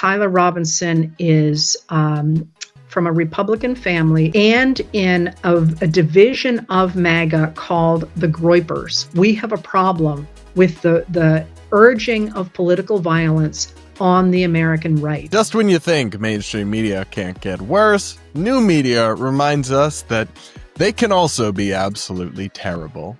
Tyler Robinson is from a Republican family and in a division of MAGA called the Groypers. We have a problem with the urging of political violence on the American right. Just when you think mainstream media can't get worse, new media reminds us that they can also be absolutely terrible.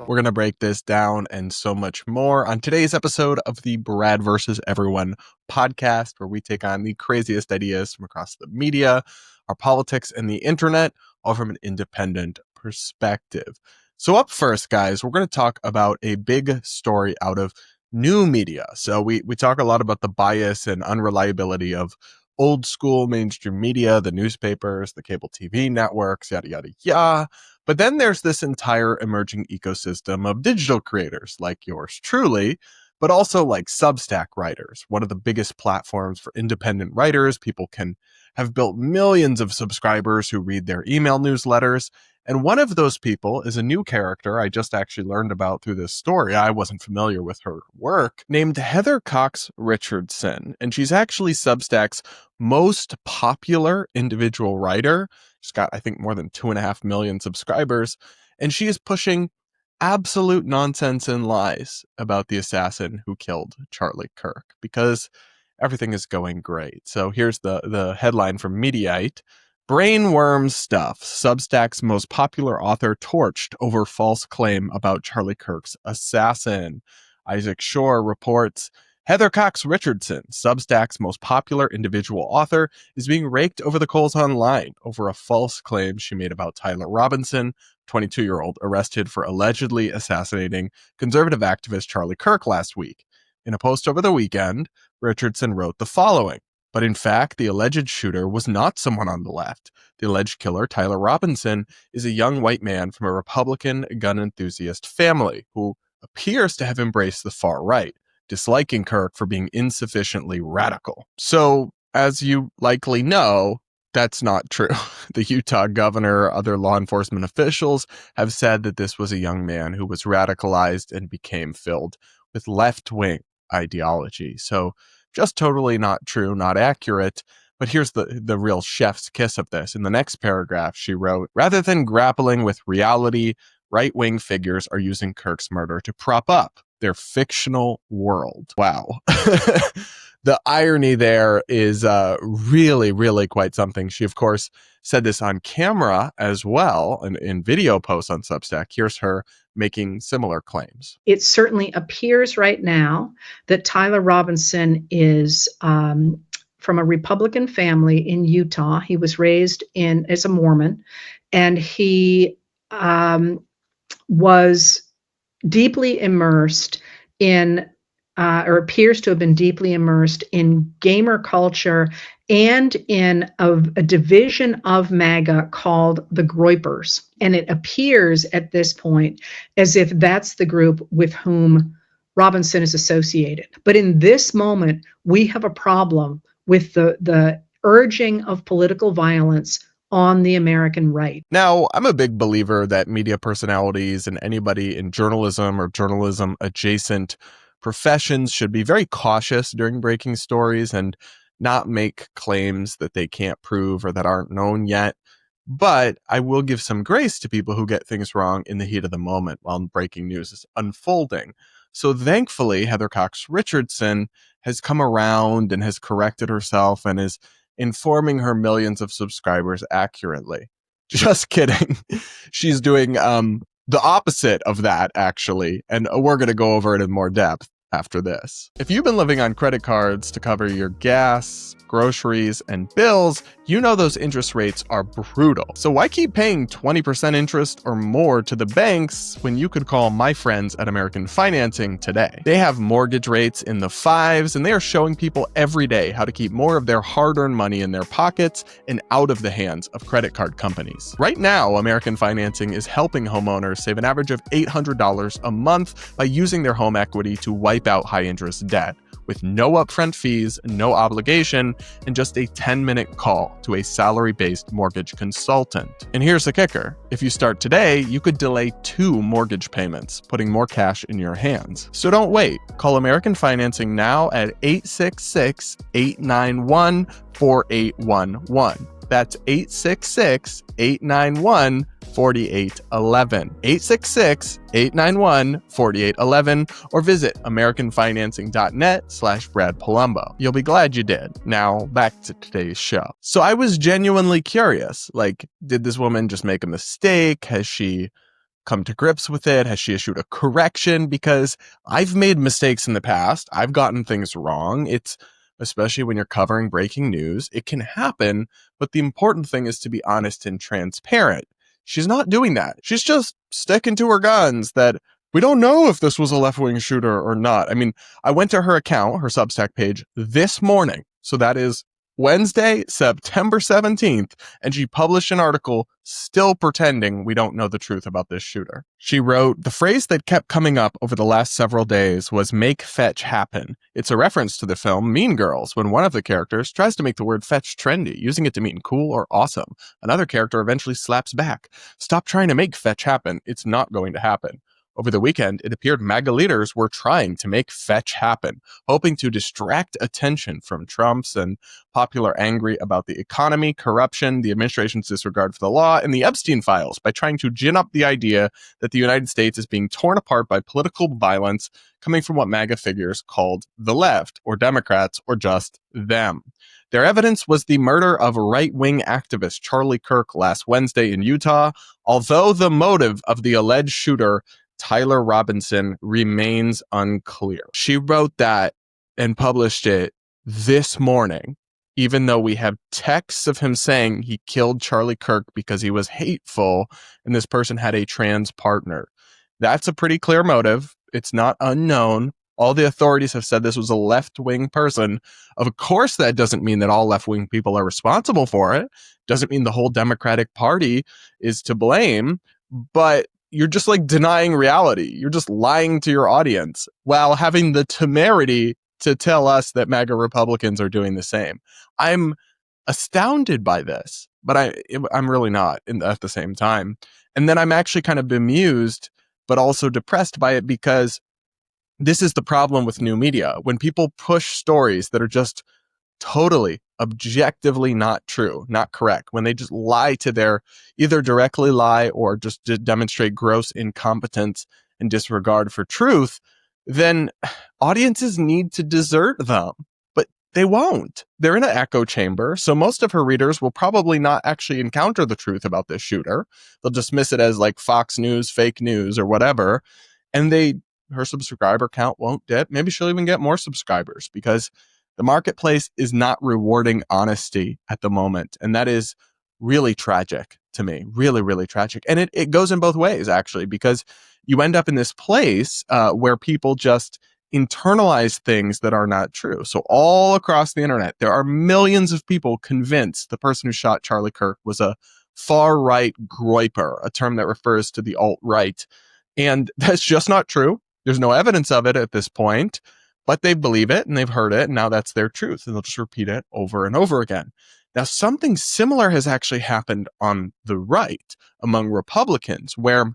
We're going to break this down and so much more on today's episode of the Brad vs. Everyone podcast, where we take on the craziest ideas from across the media, our politics, and the internet, all from an independent perspective. So up first, guys, we're going to talk about a big story out of new media. So we talk a lot about the bias and unreliability of old school mainstream media, the newspapers, the cable TV networks, yada, yada, yada. But then there's this entire emerging ecosystem of digital creators like yours truly, but also like Substack writers, one of the biggest platforms for independent writers. People can have built millions of subscribers who read their email newsletters. And one of those people is a new character I just actually learned about through this story. I wasn't familiar with her work, named Heather Cox Richardson. And she's actually Substack's most popular individual writer. She's got, I think, more than 2.5 million subscribers. And she is pushing absolute nonsense and lies about the assassin who killed Charlie Kirk, because everything is going great. So here's the headline from Mediaite. Brainworm stuff. Substack's most popular author torched over false claim about Charlie Kirk's assassin. Isaac Shore reports, Heather Cox Richardson, Substack's most popular individual author, is being raked over the coals online over a false claim she made about Tyler Robinson, 22-year-old, arrested for allegedly assassinating conservative activist Charlie Kirk last week. In a post over the weekend, Richardson wrote the following. But in fact, the alleged shooter was not someone on the left. The alleged killer, Tyler Robinson, is a young white man from a Republican gun enthusiast family who appears to have embraced the far right, disliking Kirk for being insufficiently radical. So, as you likely know, that's not true. The Utah governor, other law enforcement officials have said that this was a young man who was radicalized and became filled with left-wing ideology. So, just totally not true, not accurate. But here's the real chef's kiss of this. In the next paragraph, she wrote, rather than grappling with reality, right-wing figures are using Kirk's murder to prop up their fictional world. Wow. The irony there is really, really quite something. She, of course, said this on camera as well, and in video posts on Substack. Here's her making similar claims. It certainly appears right now that Tyler Robinson is from a Republican family in Utah. He was raised as a Mormon, and he was deeply immersed in or appears to have been deeply immersed in gamer culture and in a division of MAGA called the Groypers. And it appears at this point as if that's the group with whom Robinson is associated. But in this moment, we have a problem with the urging of political violence on the American right. Now, I'm a big believer that media personalities and anybody in journalism or journalism adjacent professions should be very cautious during breaking stories and not make claims that they can't prove or that aren't known yet. But I will give some grace to people who get things wrong in the heat of the moment while breaking news is unfolding. So thankfully, Heather Cox Richardson has come around and has corrected herself and is informing her millions of subscribers accurately. Just kidding. She's doing the opposite of that, actually. And we're going to go over it in more depth after this. If you've been living on credit cards to cover your gas, groceries, and bills, you know those interest rates are brutal. So why keep paying 20% interest or more to the banks when you could call my friends at American Financing today? They have mortgage rates in the 5s, and they are showing people every day how to keep more of their hard-earned money in their pockets and out of the hands of credit card companies. Right now, American Financing is helping homeowners save an average of $800 a month by using their home equity to wipe out high-interest debt, with no upfront fees, no obligation, and just a 10-minute call to a salary-based mortgage consultant. And here's the kicker. If you start today, you could delay 2 mortgage payments, putting more cash in your hands. So don't wait. Call American Financing now at 866-891-4811. That's 866-891-4811. 866-891-4811, or visit americanfinancing.net/Brad Polumbo. You'll be glad you did. Now, back to today's show. So I was genuinely curious. Like, did this woman just make a mistake? Has she come to grips with it? Has she issued a correction? Because I've made mistakes in the past. I've gotten things wrong. It's especially when you're covering breaking news, it can happen, but the important thing is to be honest and transparent. She's not doing that. She's just sticking to her guns that we don't know if this was a left-wing shooter or not. I mean, I went to her account, her Substack page, this morning. So that is Wednesday, September 17th, and she published an article still pretending we don't know the truth about this shooter. She wrote, "The phrase that kept coming up over the last several days was make fetch happen. It's a reference to the film Mean Girls, when one of the characters tries to make the word fetch trendy, using it to mean cool or awesome. Another character eventually slaps back. Stop trying to make fetch happen. It's not going to happen." Over the weekend, it appeared MAGA leaders were trying to make fetch happen, hoping to distract attention from Trump's and popular angry about the economy, corruption, the administration's disregard for the law, and the Epstein files by trying to gin up the idea that the United States is being torn apart by political violence coming from what MAGA figures called the left, or Democrats, or just them. Their evidence was the murder of right-wing activist Charlie Kirk last Wednesday in Utah, although the motive of the alleged shooter, Tyler Robinson, remains unclear. She wrote that and published it this morning, even though we have texts of him saying he killed Charlie Kirk because he was hateful and this person had a trans partner. That's a pretty clear motive. It's not unknown. All the authorities have said this was a left-wing person. Of course, that doesn't mean that all left-wing people are responsible for it. Doesn't mean the whole Democratic Party is to blame, but you're just like denying reality. You're just lying to your audience while having the temerity to tell us that MAGA Republicans are doing the same. I'm astounded by this, but I'm really not at the same time. And then I'm actually kind of bemused, but also depressed by it, because this is the problem with new media. When people push stories that are just totally objectively not true, not correct, when they just lie to their, either directly lie or just to demonstrate gross incompetence and disregard for truth, then audiences need to desert them. But they won't. They're in an echo chamber, so most of her readers will probably not actually encounter the truth about this shooter. They'll dismiss it as like Fox News, fake news, or whatever, and her subscriber count won't dip. Maybe she'll even get more subscribers, because the marketplace is not rewarding honesty at the moment. And that is really tragic to me. Really, really tragic. And it goes in both ways, actually, because you end up in this place where people just internalize things that are not true. So all across the internet, there are millions of people convinced the person who shot Charlie Kirk was a far-right groiper, a term that refers to the alt-right. And that's just not true. There's no evidence of it at this point. But they believe it and they've heard it, and now that's their truth, and they'll just repeat it over and over again. Now, something similar has actually happened on the right among Republicans, where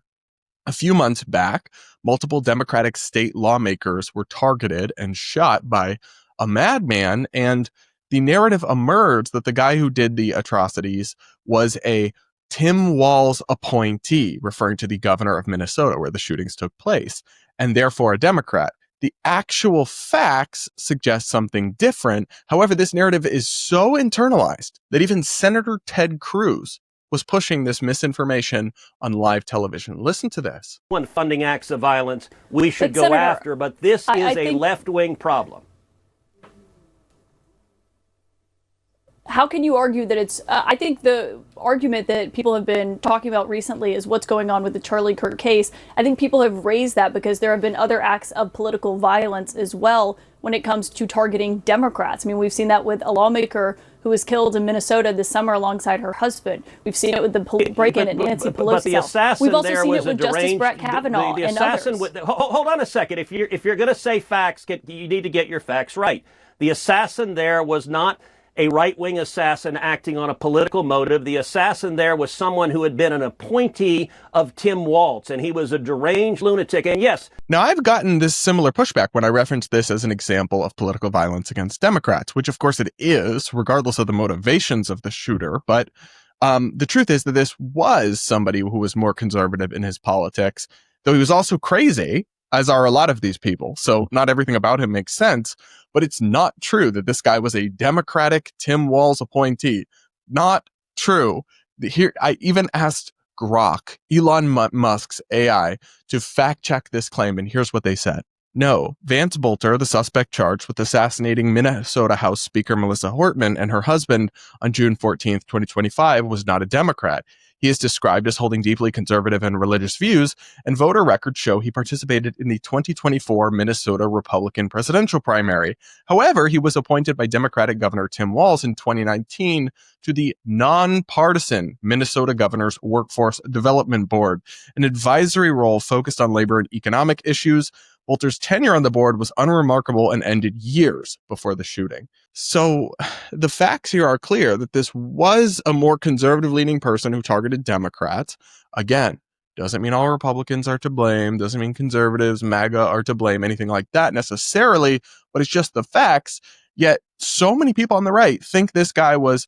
a few months back, multiple Democratic state lawmakers were targeted and shot by a madman, and the narrative emerged that the guy who did the atrocities was a Tim Walz appointee, referring to the governor of Minnesota, where the shootings took place, and therefore a Democrat. The actual facts suggest something different. However, this narrative is so internalized that even Senator Ted Cruz was pushing this misinformation on live television. Listen to this. When funding acts of violence, we should go after, but this is a left-wing problem. How can you argue that it's, I think the argument that people have been talking about recently is what's going on with the Charlie Kirk case. I think people have raised that because there have been other acts of political violence as well when it comes to targeting Democrats. I mean, we've seen that with a lawmaker who was killed in Minnesota this summer alongside her husband. We've seen it with the break-in at Nancy Pelosi's but the assassin We've also there seen was it with a deranged, Justice Brett Kavanaugh the and assassin others. Hold on a second. If you're going to say facts, you need to get your facts right. The assassin there was not a right-wing assassin acting on a political motive. The assassin there was someone who had been an appointee of Tim Walz, and he was a deranged lunatic. And yes. Now, I've gotten this similar pushback when I reference this as an example of political violence against Democrats, which of course it is, regardless of the motivations of the shooter. But the truth is that this was somebody who was more conservative in his politics, though he was also crazy, as are a lot of these people. So not everything about him makes sense, but it's not true that this guy was a Democratic Tim Walz appointee. Not true. Here, I even asked Grok, Elon Musk's AI, to fact check this claim, and here's what they said. No, Vance Bolter, the suspect charged with assassinating Minnesota House Speaker Melissa Hortman and her husband on June 14th, 2025, was not a Democrat. He is described as holding deeply conservative and religious views, and voter records show he participated in the 2024 Minnesota Republican presidential primary. However, he was appointed by Democratic Governor Tim Walz in 2019 to the nonpartisan Minnesota Governor's Workforce Development Board, an advisory role focused on labor and economic issues. Bolter's tenure on the board was unremarkable and ended years before the shooting. So the facts here are clear that this was a more conservative-leaning person who targeted Democrats. Again, doesn't mean all Republicans are to blame, doesn't mean conservatives, MAGA are to blame, anything like that necessarily, but it's just the facts. Yet so many people on the right think this guy was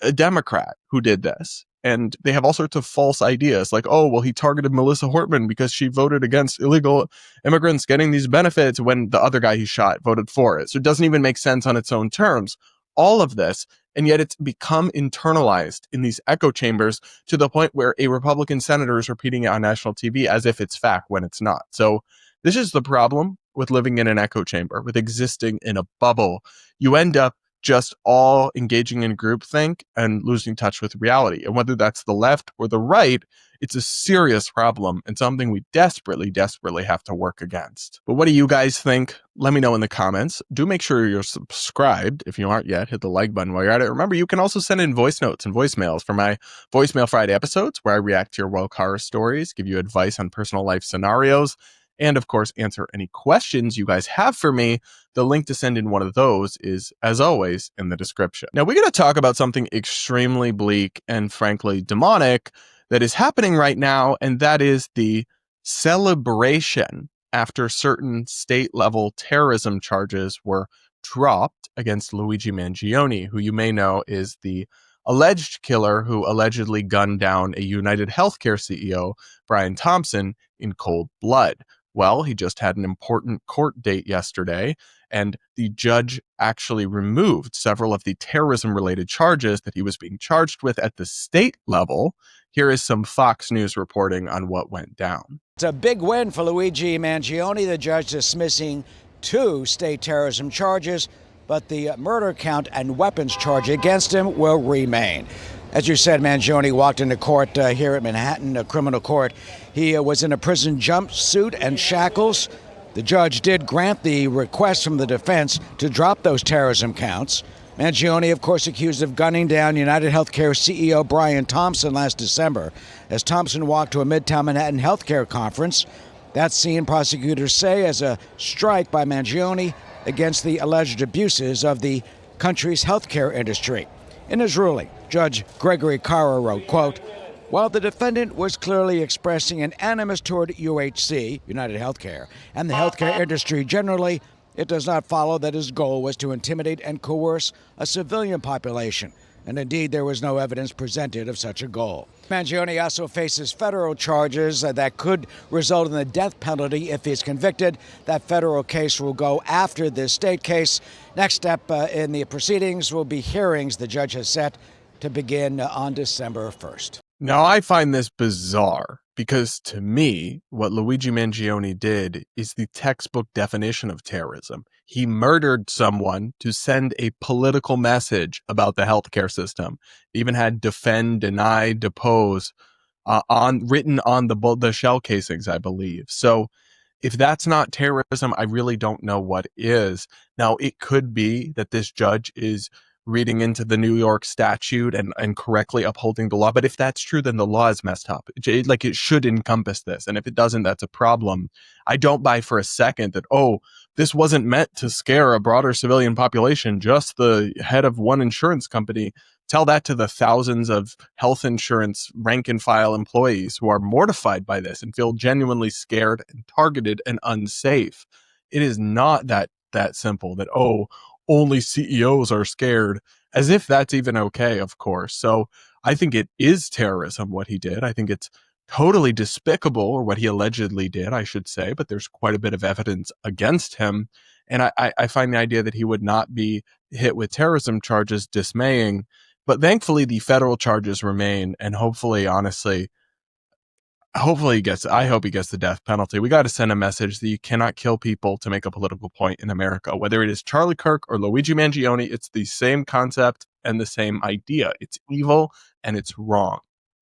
a Democrat who did this. And they have all sorts of false ideas like, oh, well, he targeted Melissa Hortman because she voted against illegal immigrants getting these benefits when the other guy he shot voted for it. So it doesn't even make sense on its own terms. All of this, and yet it's become internalized in these echo chambers to the point where a Republican senator is repeating it on national TV as if it's fact when it's not. So this is the problem with living in an echo chamber, with existing in a bubble. You end up just all engaging in groupthink and losing touch with reality. And whether that's the left or the right, it's a serious problem and something we desperately, desperately have to work against. But what do you guys think? Let me know in the comments. Do make sure you're subscribed. If you aren't yet, hit the like button while you're at it. Remember, you can also send in voice notes and voicemails for my Voicemail Friday episodes, where I react to your woke horror stories, give you advice on personal life scenarios, and of course, answer any questions you guys have for me. The link to send in one of those is, as always, in the description. Now, we're going to talk about something extremely bleak and frankly demonic that is happening right now, and that is the celebration after certain state-level terrorism charges were dropped against Luigi Mangione, who you may know is the alleged killer who allegedly gunned down a United Healthcare CEO, Brian Thompson, in cold blood. Well, he just had an important court date yesterday, and the judge actually removed several of the terrorism-related charges that he was being charged with at the state level. Here is some Fox News reporting on what went down. It's a big win for Luigi Mangione, the judge dismissing 2 state terrorism charges, but the murder count and weapons charge against him will remain. As you said, Mangione walked into court here at Manhattan, a criminal court. He was in a prison jumpsuit and shackles. The judge did grant the request from the defense to drop those terrorism counts. Mangione, of course, accused of gunning down United Healthcare CEO Brian Thompson last December as Thompson walked to a Midtown Manhattan healthcare conference. That's seen, prosecutors say, as a strike by Mangione against the alleged abuses of the country's healthcare industry. In his ruling, Judge Gregory Carr wrote, quote, while the defendant was clearly expressing an animus toward UHC, United Healthcare, and the healthcare industry generally, it does not follow that his goal was to intimidate and coerce a civilian population. And indeed, there was no evidence presented of such a goal. Mangione also faces federal charges that could result in the death penalty if he's convicted. That federal case will go after this state case. Next step in the proceedings will be hearings the judge has set to begin on December 1st. Now, I find this bizarre because to me, what Luigi Mangione did is the textbook definition of terrorism. He murdered someone to send a political message about the healthcare system. He even had defend, deny, depose written on the shell casings, I believe. So if that's not terrorism, I really don't know what is. Now, it could be that this judge is reading into the New York statute and correctly upholding the law. But if that's true, then the law is messed up. It should encompass this. And if it doesn't, that's a problem. I don't buy for a second that, this wasn't meant to scare a broader civilian population, just the head of one insurance company. Tell that to the thousands of health insurance rank and file employees who are mortified by this and feel genuinely scared and targeted and unsafe. It is not that simple that, only CEOs are scared, as if that's even okay, of course. So I think it is terrorism, what he did. I think it's totally despicable, or what he allegedly did, I should say, but there's quite a bit of evidence against him. And I find the idea that he would not be hit with terrorism charges dismaying. But thankfully, the federal charges remain, and hopefully I hope he gets the death penalty. We got to send a message that you cannot kill people to make a political point in America. Whether it is Charlie Kirk or Luigi Mangione, it's the same concept and the same idea. It's evil and it's wrong.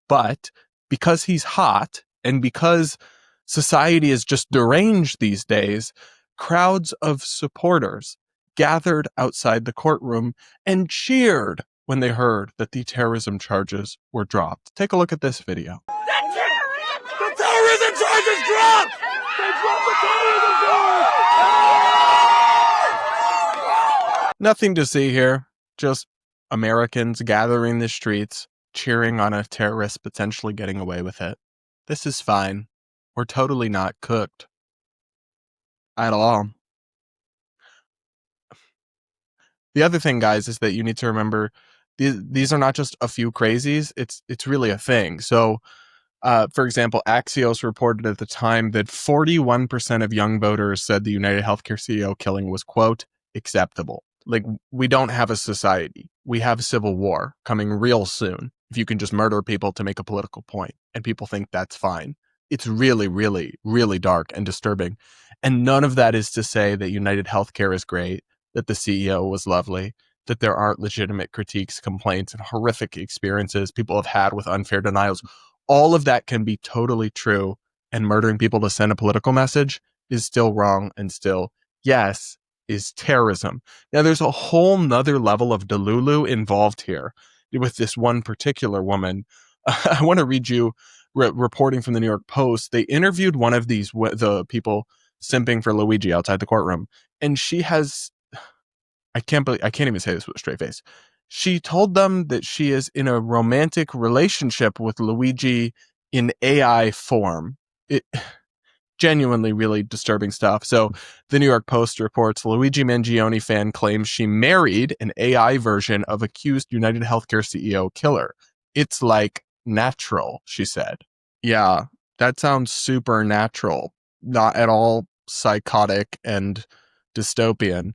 But because he's hot and because society is just deranged these days, crowds of supporters gathered outside the courtroom and cheered when they heard that the terrorism charges were dropped. Take a look at this video. The terrorism charges dropped! They dropped the terrorism charge! Nothing to see here. Just Americans gathering the streets, cheering on a terrorist potentially getting away with it. This is fine. We're totally not cooked. At all. The other thing, guys, is that you need to remember these are not just a few crazies. It's really a thing. So, for example, Axios reported at the time that 41% of young voters said the United Healthcare CEO killing was, quote, acceptable. Like, we don't have a society. We have civil war coming real soon. If you can just murder people to make a political point and people think that's fine. It's really, really, really dark and disturbing. And none of that is to say that United Healthcare is great, that the CEO was lovely, that there aren't legitimate critiques, complaints, and horrific experiences people have had with unfair denials. All of that can be totally true, and murdering people to send a political message is still wrong and still, yes, is terrorism. Now, there's a whole nother level of delulu involved here with this one particular woman. I want to read you reporting from the New York Post. They interviewed one of the people simping for Luigi outside the courtroom, and she has, I can't even say this with a straight face. She told them that she is in a romantic relationship with Luigi in AI form. It genuinely really disturbing stuff. So the New York Post reports Luigi Mangione fan claims she married an AI version of accused United Healthcare CEO killer. It's like natural, she said. Yeah, that sounds supernatural. Not at all psychotic and dystopian.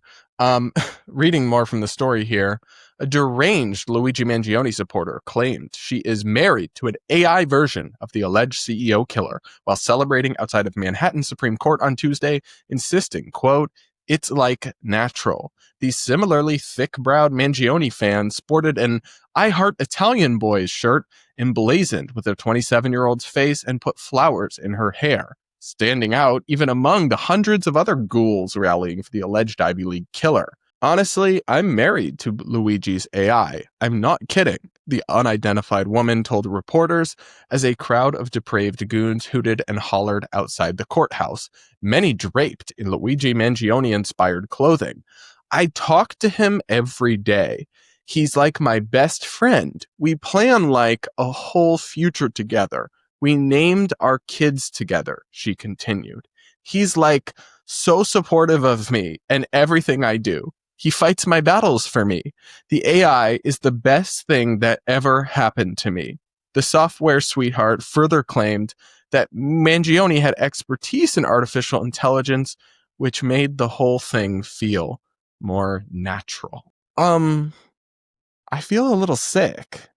Reading more from the story here, a deranged Luigi Mangione supporter claimed she is married to an AI version of the alleged CEO killer while celebrating outside of Manhattan Supreme Court on Tuesday, insisting, quote, it's like natural. The similarly thick-browed Mangione fan sported an I Heart Italian Boys shirt emblazoned with a 27-year-old's face and put flowers in her hair, standing out even among the hundreds of other ghouls rallying for the alleged Ivy League killer. Honestly, I'm married to Luigi's AI. I'm not kidding, the unidentified woman told reporters as a crowd of depraved goons hooted and hollered outside the courthouse, many draped in Luigi Mangione-inspired clothing. I talk to him every day. He's like my best friend. We plan like a whole future together. We named our kids together, she continued. He's like so supportive of me and everything I do. He fights my battles for me. The AI is the best thing that ever happened to me. The software sweetheart further claimed that Mangione had expertise in artificial intelligence, which made the whole thing feel more natural. I feel a little sick.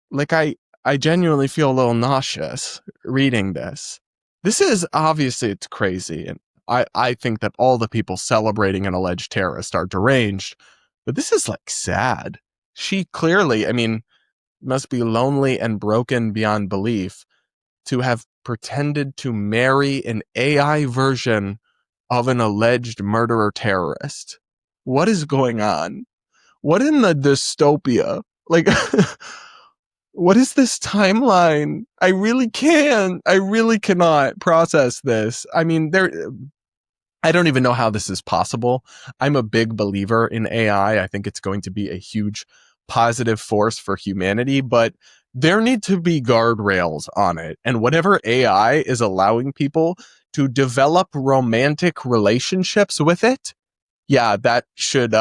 Like I genuinely feel a little nauseous reading this. This is obviously, it's crazy, and I think that all the people celebrating an alleged terrorist are deranged, but this is like sad. She clearly, must be lonely and broken beyond belief to have pretended to marry an AI version of an alleged murderer terrorist. What is going on? what in the dystopia? Like, what is this timeline? I really cannot process this. I mean, I don't even know how this is possible. I'm a big believer in AI. I think it's going to be a huge positive force for humanity, but there need to be guardrails on it. And whatever AI is allowing people to develop romantic relationships with it, yeah, that should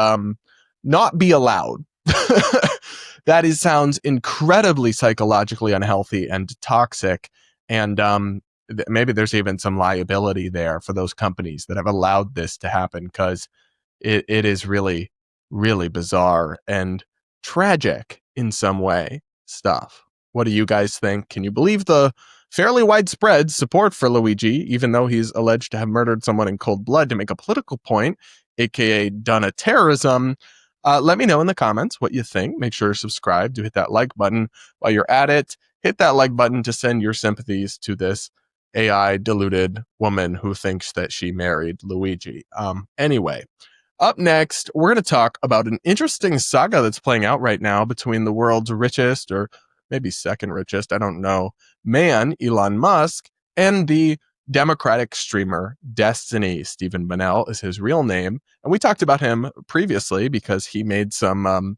not be allowed. Sounds incredibly psychologically unhealthy and toxic. And maybe there's even some liability there for those companies that have allowed this to happen, because it is really, really bizarre and tragic in some way stuff. What do you guys think? Can you believe the fairly widespread support for Luigi, even though he's alleged to have murdered someone in cold blood to make a political point, aka done a terrorism? Let me know in the comments what you think. Make sure to subscribe, to hit that like button while you're at it. Hit that like button to send your sympathies to this AI deluded woman who thinks that she married Luigi. Anyway, up next, we're going to talk about an interesting saga that's playing out right now between the world's richest, or maybe second richest, I don't know, man, Elon Musk, and the Democratic streamer Destiny. Stephen Bonnell is his real name. And we talked about him previously because he made some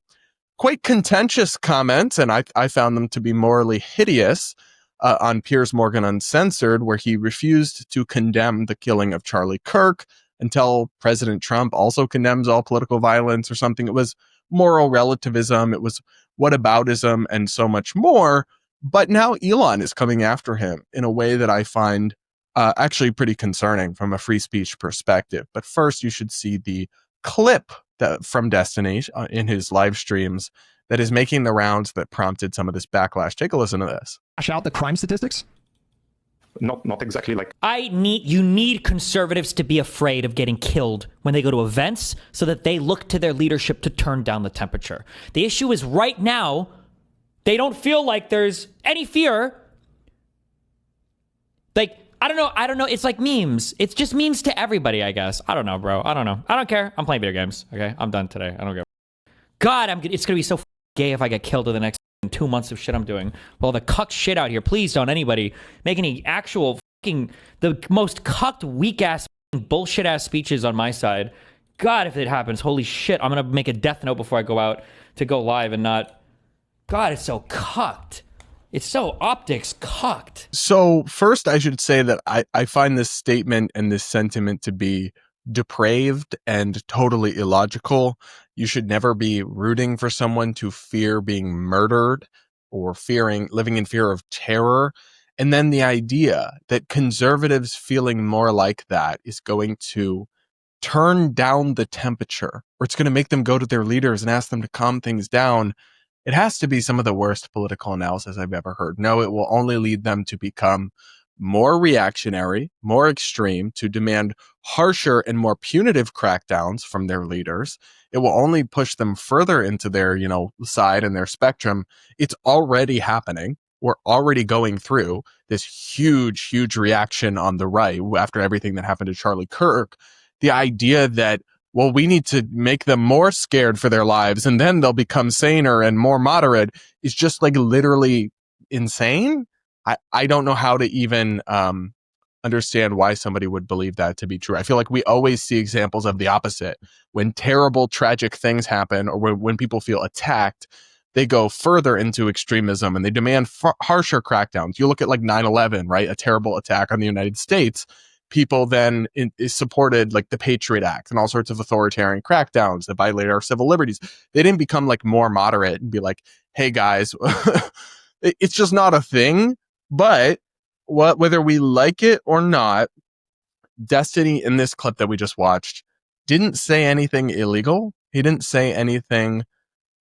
quite contentious comments, and I found them to be morally hideous, on Piers Morgan Uncensored, where he refused to condemn the killing of Charlie Kirk until President Trump also condemns all political violence or something. It was moral relativism, it was whataboutism, and so much more. But now Elon is coming after him in a way that I find actually pretty concerning from a free speech perspective. But first, you should see the clip from Destiny in his live streams that is making the rounds that prompted some of this backlash. Take a listen to this. Out the crime statistics? Not exactly like. You need conservatives to be afraid of getting killed when they go to events so that they look to their leadership to turn down the temperature. The issue is right now, they don't feel like there's any fear. Like, I don't know. It's like memes. It's just memes to everybody, I guess. I don't know, bro. I don't know. I don't care. I'm playing video games. Okay, I'm done today. I don't care. God, it's gonna be so gay if I get killed in the next 2 months of shit I'm doing. Well, the cuck shit out here. Please don't anybody make any actual the most cucked, weak ass, bullshit ass speeches on my side. God, if it happens, holy shit, I'm gonna make a death note before I go out to go live and not. God, it's so cucked. It's so optics cucked. So first, I should say that I find this statement and this sentiment to be depraved and totally illogical. You should never be rooting for someone to fear being murdered or living in fear of terror. And then the idea that conservatives feeling more like that is going to turn down the temperature, or it's going to make them go to their leaders and ask them to calm things down. It has to be some of the worst political analysis I've ever heard. No, it will only lead them to become more reactionary, more extreme, to demand harsher and more punitive crackdowns from their leaders. It will only push them further into their, side and their spectrum. It's already happening. We're already going through this huge, huge reaction on the right after everything that happened to Charlie Kirk. The idea that, well, we need to make them more scared for their lives and then they'll become saner and more moderate is just like literally insane. I don't know how to even understand why somebody would believe that to be true. I feel like we always see examples of the opposite. When terrible, tragic things happen, or when people feel attacked, they go further into extremism and they demand harsher crackdowns. You look at like 9/11, right? A terrible attack on the United States. People then supported like the Patriot Act and all sorts of authoritarian crackdowns that violated our civil liberties. They didn't become like more moderate and be like, hey guys, it's just not a thing. But whether we like it or not, Destiny in this clip that we just watched didn't say anything illegal. He didn't say anything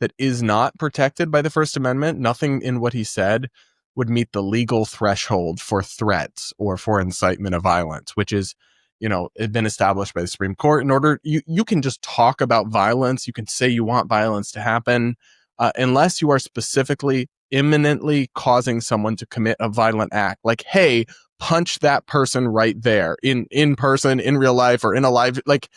that is not protected by the First Amendment. Nothing in what he said would meet the legal threshold for threats or for incitement of violence, which is, been established by the Supreme Court. In order, you can just talk about violence. You can say you want violence to happen, unless you are specifically imminently causing someone to commit a violent act. Like, hey, punch that person right there in person, in real life, or in a live, like,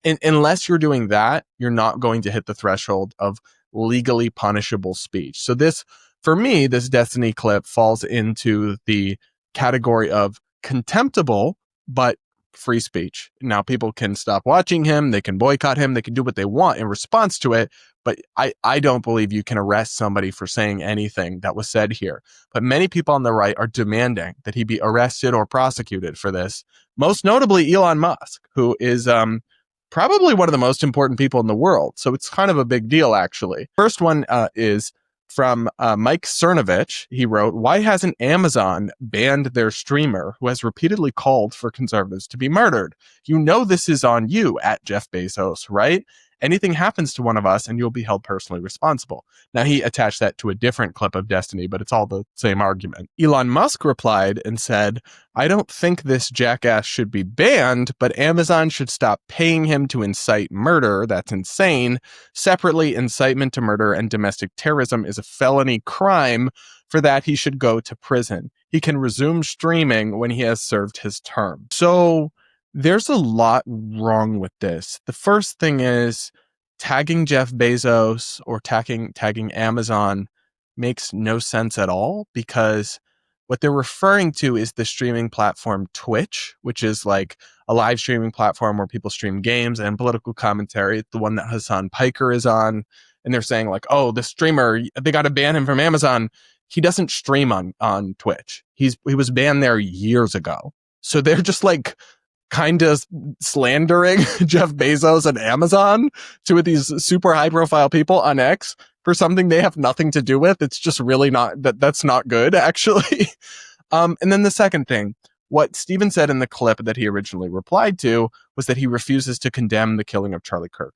unless you're doing that, you're not going to hit the threshold of legally punishable speech. So this, for me, this Destiny clip falls into the category of contemptible, but free speech. Now, people can stop watching him, they can boycott him, they can do what they want in response to it, but I don't believe you can arrest somebody for saying anything that was said here. But many people on the right are demanding that he be arrested or prosecuted for this, most notably Elon Musk, who is probably one of the most important people in the world. So it's kind of a big deal, actually. First one is from Mike Cernovich. He wrote, "Why hasn't Amazon banned their streamer who has repeatedly called for conservatives to be murdered? You know this is on you, at Jeff Bezos, right? Anything happens to one of us and you'll be held personally responsible." Now, he attached that to a different clip of Destiny, but it's all the same argument. Elon Musk replied and said, "I don't think this jackass should be banned, but Amazon should stop paying him to incite murder. That's insane. Separately, incitement to murder and domestic terrorism is a felony crime. For that, he should go to prison. He can resume streaming when he has served his term." So there's a lot wrong with this. The first thing is tagging Jeff Bezos or tagging Amazon makes no sense at all, because what they're referring to is the streaming platform Twitch, which is like a live streaming platform where people stream games and political commentary. The one that Hassan Piker is on. And they're saying like, oh, the streamer, they got to ban him from Amazon. He doesn't stream on Twitch. He was banned there years ago. So they're just like kind of slandering Jeff Bezos and Amazon, two of these super high profile people on X, for something they have nothing to do with. It's just really that's not good, actually. And then the second thing, what Steven said in the clip that he originally replied to was that he refuses to condemn the killing of Charlie Kirk.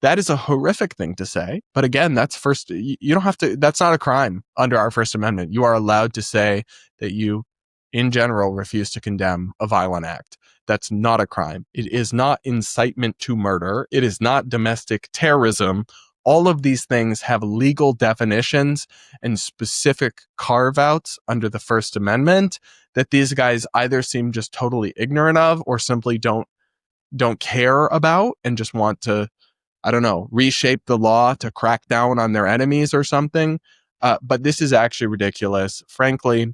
That is a horrific thing to say. But again, you don't have to, that's not a crime under our First Amendment. You are allowed to say that you, in general, refuse to condemn a violent act. That's not a crime. It is not incitement to murder. It is not domestic terrorism. All of these things have legal definitions and specific carve-outs under the First Amendment that these guys either seem just totally ignorant of or simply don't care about and just want to, I don't know, reshape the law to crack down on their enemies or something. But this is actually ridiculous. Frankly,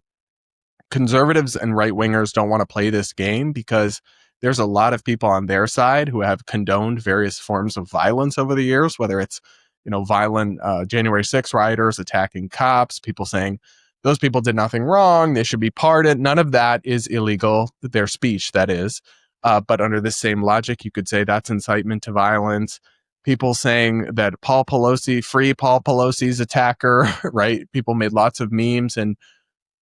conservatives and right-wingers don't want to play this game because there's a lot of people on their side who have condoned various forms of violence over the years, whether it's, violent January 6th rioters attacking cops, people saying those people did nothing wrong, they should be pardoned. None of that is illegal, their speech, that is. But under this same logic, you could say that's incitement to violence. People saying that free Paul Pelosi's attacker, right? People made lots of memes and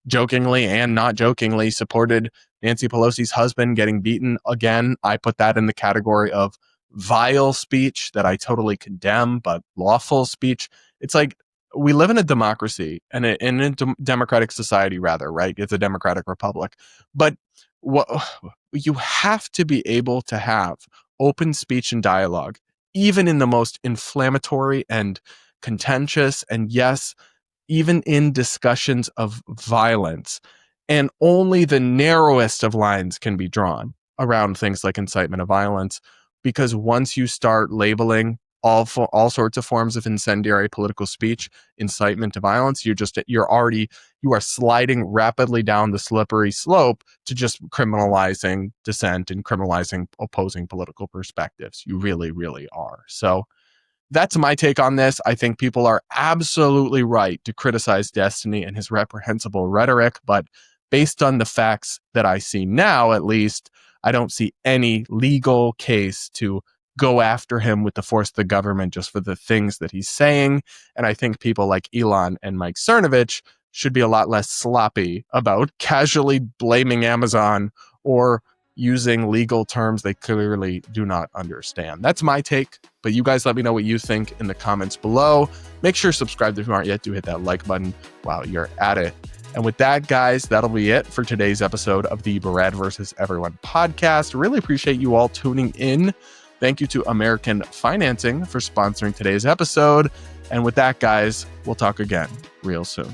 jokingly and not jokingly supported Nancy Pelosi's husband getting beaten. Again, I put that in the category of vile speech that I totally condemn, but lawful speech. It's like, we live in a democracy and in a democratic society, rather, right? It's a democratic republic. But you have to be able to have open speech and dialogue, even in the most inflammatory and contentious, and yes, even in discussions of violence. And only the narrowest of lines can be drawn around things like incitement of violence, because once you start labeling all sorts of forms of incendiary political speech incitement to violence, you are sliding rapidly down the slippery slope to just criminalizing dissent and criminalizing opposing political perspectives. You really, really are. So that's my take on this. I think people are absolutely right to criticize Destiny and his reprehensible rhetoric, but based on the facts that I see now, at least, I don't see any legal case to go after him with the force of the government just for the things that he's saying. And I think people like Elon and Mike Cernovich should be a lot less sloppy about casually blaming Amazon or using legal terms they clearly do not understand. That's my take, but you guys let me know what you think in the comments below. Make sure to subscribe if you aren't yet. Do hit that like button while you're at it. And with that, guys, that'll be it for today's episode of the Brad vs. Everyone podcast. Really appreciate you all tuning in. Thank you to American Financing for sponsoring today's episode. And with that, guys, we'll talk again real soon.